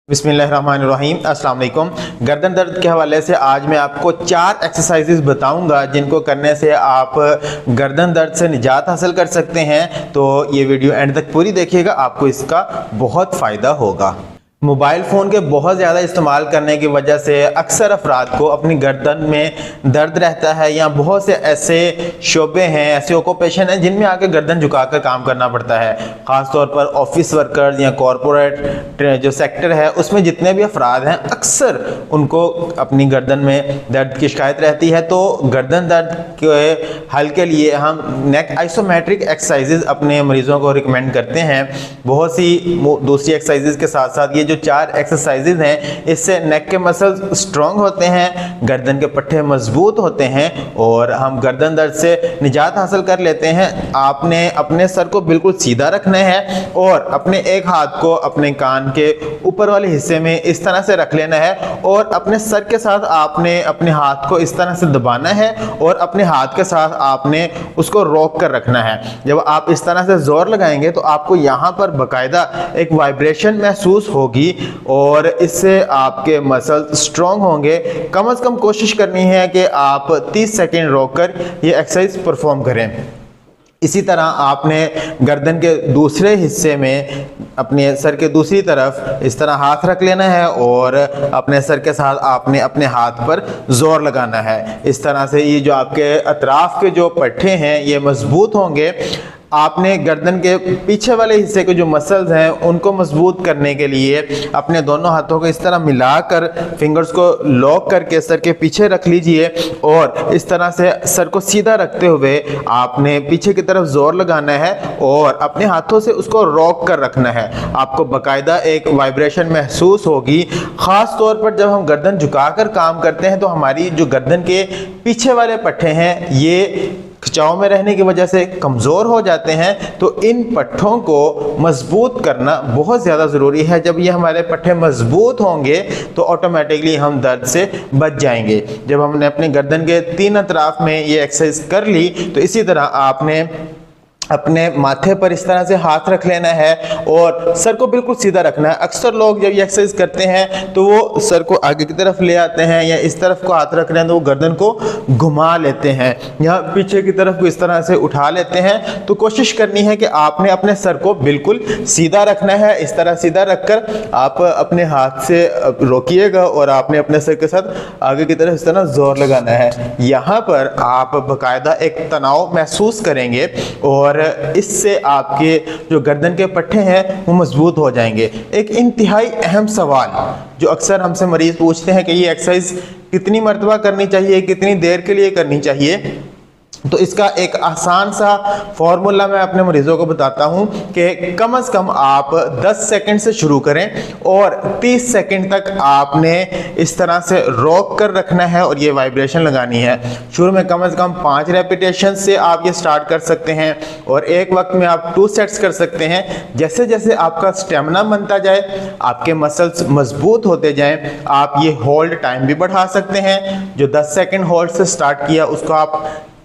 बिस्मिल्लाहिर्रहमानिर्रहीम अस्सलाम वालेकुम। गर्दन दर्द के हवाले से आज मैं आपको 4 एक्सरसाइजेज बताऊंगा जिनको करने से आप गर्दन दर्द से निजात हासिल कर सकते हैं। तो ये वीडियो एंड तक पूरी देखिएगा, आपको इसका बहुत फ़ायदा होगा। मोबाइल फ़ोन के बहुत ज़्यादा इस्तेमाल करने की वजह से अक्सर अफराद को अपनी गर्दन में दर्द रहता है, या बहुत से ऐसे शोबे हैं, ऐसे ऑक्यूपेशन हैं जिनमें आके गर्दन झुकाकर काम करना पड़ता है। ख़ास तौर पर ऑफिस वर्कर्स या कॉरपोरेट जो सेक्टर है उसमें जितने भी अफराद हैं अक्सर उनको अपनी गर्दन में दर्द की शिकायत रहती है। तो गर्दन दर्द के हल के लिए हम नेक आइसोमेट्रिक एक्सरसाइजेज अपने मरीज़ों को रिकमेंड करते हैं। बहुत सी दूसरी एक्सरसाइजेज के साथ साथ ये जो 4 एक्सरसाइजेज हैं इससे नेक के मसल्स स्ट्रॉन्ग होते हैं, गर्दन के पट्टे मजबूत होते हैं और हम गर्दन दर्द से निजात हासिल कर लेते हैं। आपने अपने सर को बिल्कुल सीधा रखना है और अपने एक हाथ को अपने कान के ऊपर वाले हिस्से में इस तरह से रख लेना है और अपने सर के साथ आपने अपने हाथ को इस तरह से दबाना है और अपने हाथ के साथ आपने उसको रोक कर रखना है। जब आप इस तरह से जोर लगाएंगे तो आपको यहाँ पर बाकायदा एक वाइब्रेशन महसूस होगी और इससे आपके मसल स्ट्रॉन्ग होंगे। कम से कम कोशिश करनी है कि आप 30 सेकंड रोककर ये एक्सरसाइज परफॉर्म करें। इसी तरह आपने गर्दन के दूसरे हिस्से में अपने सर के दूसरी तरफ इस तरह हाथ रख लेना है और अपने सर के साथ आपने अपने हाथ पर जोर लगाना है। इस तरह से ये जो आपके अतराफ के जो पट्टे हैं ये मजबूत होंगे। आपने गर्दन के पीछे वाले हिस्से के जो मसल्स हैं उनको मजबूत करने के लिए अपने दोनों हाथों को इस तरह मिलाकर फिंगर्स को लॉक करके सर के पीछे रख लीजिए और इस तरह से सर को सीधा रखते हुए आपने पीछे की तरफ जोर लगाना है और अपने हाथों से उसको रॉक कर रखना है। आपको बाकायदा एक वाइब्रेशन महसूस होगी। ख़ास तौर पर जब हम गर्दन झुकाकर काम करते हैं तो हमारी जो गर्दन के पीछे वाले पट्टे हैं ये खिंचाव में रहने की वजह से कमज़ोर हो जाते हैं। तो इन पट्टों को मजबूत करना बहुत ज़्यादा ज़रूरी है। जब ये हमारे पट्टे मजबूत होंगे तो ऑटोमेटिकली हम दर्द से बच जाएंगे। जब हमने अपने गर्दन के 3 अतराफ में ये एक्सरसाइज कर ली तो इसी तरह आपने अपने माथे पर इस तरह से हाथ रख लेना है और सर को बिल्कुल सीधा रखना है। अक्सर लोग जब ये एक्सरसाइज करते हैं तो वो सर को आगे की तरफ ले आते हैं या इस तरफ को हाथ रख रहे हैं तो वो गर्दन को घुमा लेते हैं या पीछे की तरफ को इस तरह से उठा लेते हैं। तो कोशिश करनी है कि आपने अपने सर को बिल्कुल सीधा रखना है। इस तरह सीधा रखकर आप अपने हाथ से रोकिएगा और आपने अपने सर के साथ आगे की तरफ इस तरह जोर लगाना है। यहाँ पर आप बाकायदा एक तनाव महसूस करेंगे और इससे आपके जो गर्दन के पट्टे हैं वो मजबूत हो जाएंगे। एक इंतहाई अहम सवाल जो अक्सर हमसे मरीज पूछते हैं कि ये एक्सरसाइज कितनी मरतबा करनी चाहिए, कितनी देर के लिए करनी चाहिए, तो इसका एक आसान सा फॉर्मूला मैं अपने मरीजों को बताता हूं कि कम से कम आप 10 सेकंड से शुरू करें और 30 सेकंड तक आपने इस तरह से रोक कर रखना है और ये वाइब्रेशन लगानी है। शुरू में कम से कम 5 रेपिटेशन से आप ये स्टार्ट कर सकते हैं और एक वक्त में आप 2 सेट्स कर सकते हैं। जैसे जैसे आपका स्टेमिना बनता जाए, आपके मसल्स मजबूत होते जाएं, आप ये होल्ड टाइम भी बढ़ा सकते हैं। जो 10 सेकंड होल्ड से स्टार्ट किया उसको आप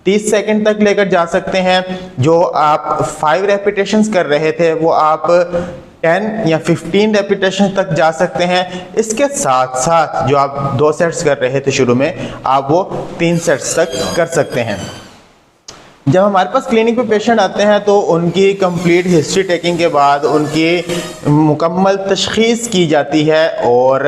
30 सेकंड तक लेकर जा सकते हैं। जो आप 5 रेपिटेशंस कर रहे थे वो आप 10 या 15 रेपिटेशन तक जा सकते हैं। इसके साथ साथ जो आप 2 सेट्स कर रहे थे शुरू में, आप वो 3 सेट्स तक कर सकते हैं। जब हमारे पास क्लिनिक पे पेशेंट आते हैं तो उनकी कंप्लीट हिस्ट्री टेकिंग के बाद उनकी मुकम्मल तशख़ीस की जाती है और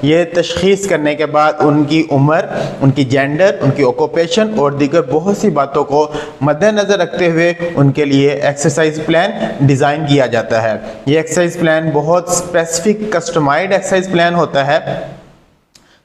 ये तशख़ीस करने के बाद उनकी उम्र, उनकी जेंडर, उनकी ऑक्यूपेशन और दीगर बहुत सी बातों को मद्देनज़र रखते हुए उनके लिए एक्सरसाइज प्लान डिज़ाइन किया जाता है। ये एक्सरसाइज प्लान बहुत स्पेसिफिक कस्टमाइज्ड एक्सरसाइज प्लान होता है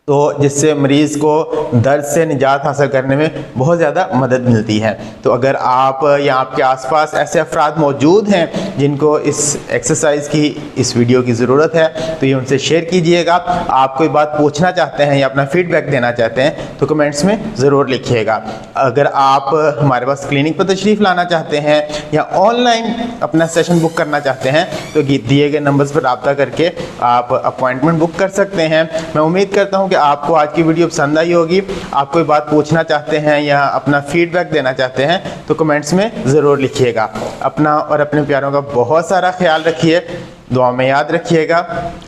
तो जिससे मरीज़ को दर्द से निजात हासिल करने में बहुत ज़्यादा मदद मिलती है। तो अगर आप या आपके आसपास ऐसे अफराद मौजूद हैं जिनको इस एक्सरसाइज की, इस वीडियो की ज़रूरत है तो ये उनसे शेयर कीजिएगा। आप कोई बात पूछना चाहते हैं या अपना फीडबैक देना चाहते हैं तो कमेंट्स में ज़रूर लिखिएगा। अगर आप हमारे पास क्लिनिक पर तशरीफ़ लाना चाहते हैं या ऑनलाइन अपना सेशन बुक करना चाहते हैं तो दिए गए नंबर्स पर रब्ता करके आप अपॉइंटमेंट बुक कर सकते हैं। मैं उम्मीद करता हूँ कि आपको आज की वीडियो पसंद आई होगी। आप कोई बात पूछना चाहते हैं या अपना फीडबैक देना चाहते हैं तो कमेंट्स में ज़रूर लिखिएगा। अपना और अपने प्यारों का बहुत सारा ख्याल रखिए। दुआ में याद रखिएगा।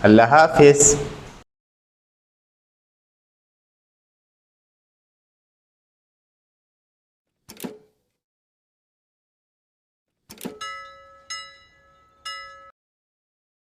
अल्लाह हाफिज़।